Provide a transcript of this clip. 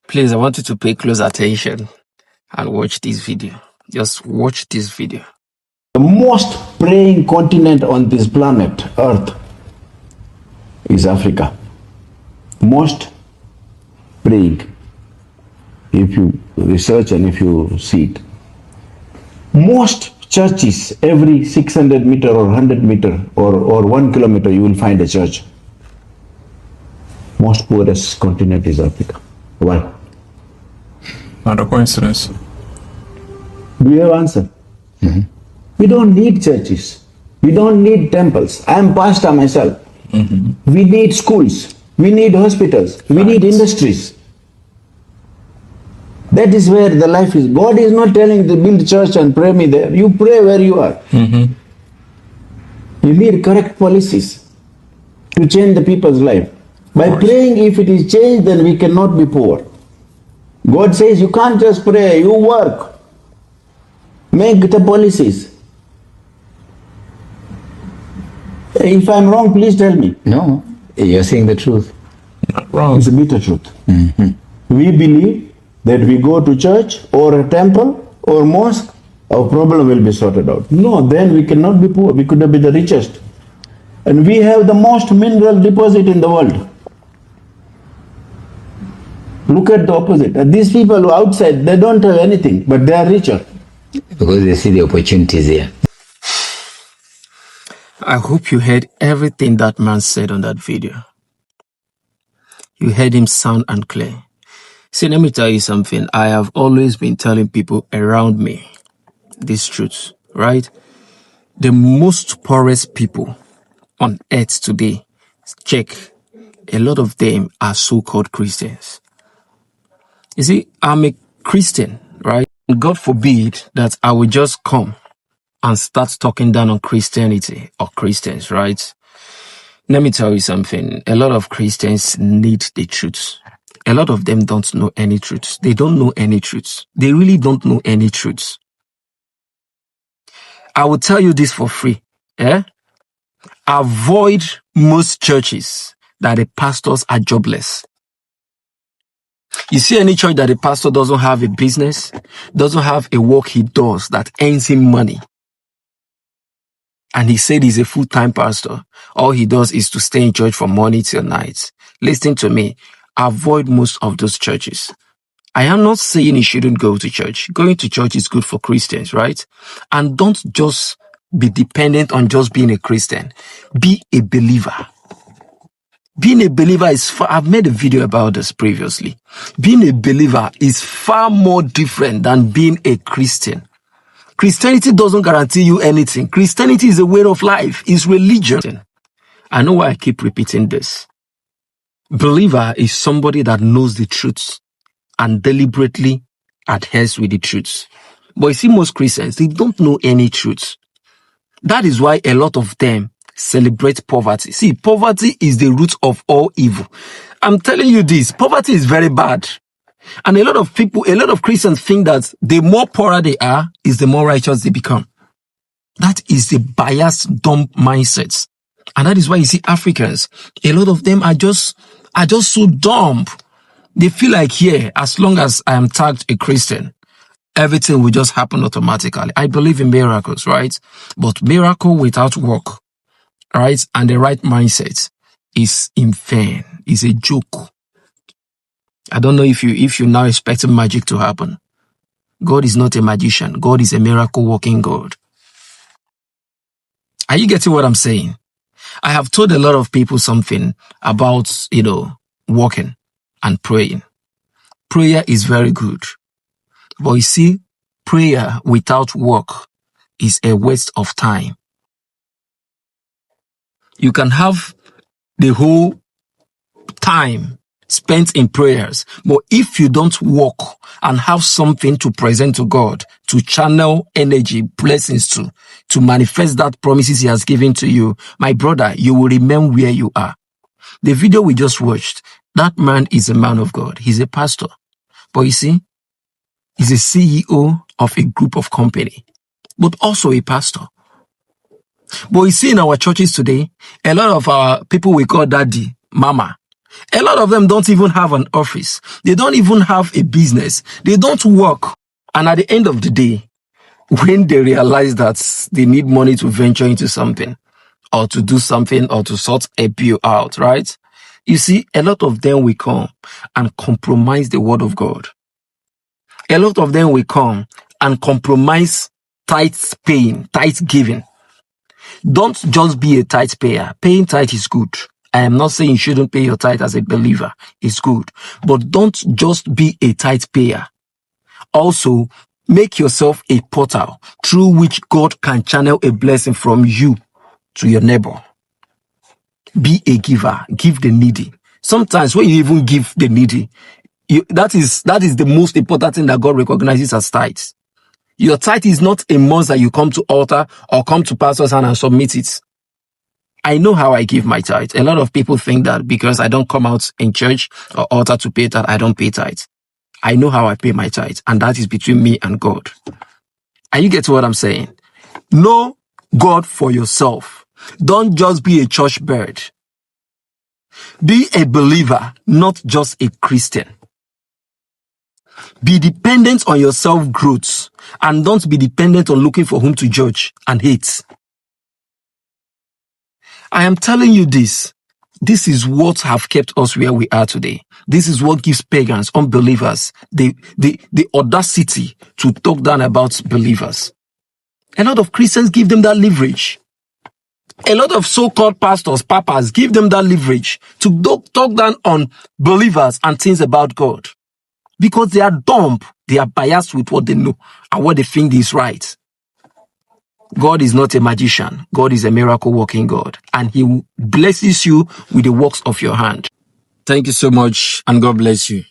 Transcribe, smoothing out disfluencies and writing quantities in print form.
Please, I want you to pay close attention and watch this video. Just watch this video. The most praying continent on this planet, Earth, is Africa. Most praying. If you research and if you see it. Most churches, every 600 meter or 100 meter or 1 kilometer, you will find a church. Most poorest continent is Africa. Why? Not a coincidence. Do you have answer? Mm-hmm. We don't need churches. We don't need temples. I am pastor myself. Mm-hmm. We need schools. We need hospitals. We need industries. That is where the life is. God is not telling to build church and pray me there. You pray where you are. Mm-hmm. You need correct policies to change the people's life. By praying, if it is changed, then we cannot be poor. God says you can't just pray, you work. Make the policies. If I'm wrong, please tell me. No, you're saying the truth. Not wrong. It's a bitter truth. Mm-hmm. We believe that we go to church or a temple or mosque, our problem will be sorted out. No, then we cannot be poor. We could be the richest. And we have the most mineral deposit in the world. Look at the opposite. And these people outside, they don't have anything, but they are richer. Because they see the opportunities here. I hope you heard everything that man said on that video. You heard him sound and clear. See, let me tell you something. I have always been telling people around me this truth, right? The most poorest people on earth today, check, a lot of them are so-called Christians. You see, I'm a Christian, right? God forbid that I will just come and start talking down on Christianity or Christians, right? Let me tell you something. A lot of Christians need the truth. A lot of them don't know any truth. They don't know any truth. They really don't know any truth. I will tell you this for free. Avoid most churches that the pastors are jobless. You see any church that the pastor doesn't have a business, doesn't have a work he does that earns him money, and he said he's a full-time pastor, all he does is to stay in church from morning till night. Listen to me. Avoid most of those churches. I am not saying you shouldn't go to church. Going to church is good for Christians, right? And don't just be dependent on just being a Christian. Be a believer. Being a believer is far, I've made a video about this previously. Being a believer is far more different than being a Christian. Christianity doesn't guarantee you anything. Christianity is a way of life, it's religion. I know why I keep repeating this. Believer is somebody that knows the truth and deliberately adheres with the truth. But you see, most Christians, they don't know any truth. That is why a lot of them celebrate poverty. See, poverty is the root of all evil. I'm telling you this, poverty is very bad. And a lot of people, a lot of Christians think that the more poorer they are, is the more righteous they become. That is the biased, dumb mindset. And that is why you see Africans, a lot of them are just so dumb. They feel like, yeah, as long as I am tagged a Christian, everything will just happen automatically. I believe in miracles, right? But miracle without work, right, and the right mindset is in vain, is a joke. I don't know if you now expecting magic to happen. God is not a magician. God is a miracle working God. Are you getting what I'm saying? I have told a lot of people something about, walking and praying. Prayer is very good. But you see, prayer without work is a waste of time. You can have the whole time spent in prayers, but if you don't work and have something to present to God, to channel energy, blessings to manifest that promises he has given to you, my brother, you will remain where you are. The video we just watched, that man is a man of God. He's a pastor. But you see, he's a CEO of a group of company, but also a pastor. But you see in our churches today, a lot of our people we call daddy, mama, A lot of them don't even have an office. They don't even have a business. They don't work. And at the end of the day, when they realize that they need money to venture into something or to do something or to sort a bill out, right? You see, a lot of them will come and compromise the word of God. A lot of them will come and compromise tithe paying, tithe giving. Don't just be a tithe payer. Paying tithe is good. I am not saying you shouldn't pay your tithe as a believer. It's good. But don't just be a tithe payer. Also, make yourself a portal through which God can channel a blessing from you to your neighbor. Be a giver. Give the needy. Sometimes when you even give the needy, that is the most important thing that God recognizes as tithes. Your tithe is not a must that you come to altar or come to pastor's hand and submit it. I know how I give my tithe. A lot of people think that because I don't come out in church or altar to pay tithe, I don't pay tithe. I know how I pay my tithe, and that is between me and God. Are you getting what I'm saying? Know God for yourself. Don't just be a church bird. Be a believer, not just a Christian. Be dependent on your self-growth, and don't be dependent on looking for whom to judge and hate. I am telling you this. This is what have kept us where we are today. This is what gives pagans, unbelievers, the audacity to talk down about believers. A lot of Christians give them that leverage. A lot of so-called pastors, papas, give them that leverage to talk down on believers and things about God. Because they are dumb. They are biased with what they know and what they think is right. God is not a magician. God is a miracle working God. And he blesses you with the works of your hand. Thank you so much, and God bless you.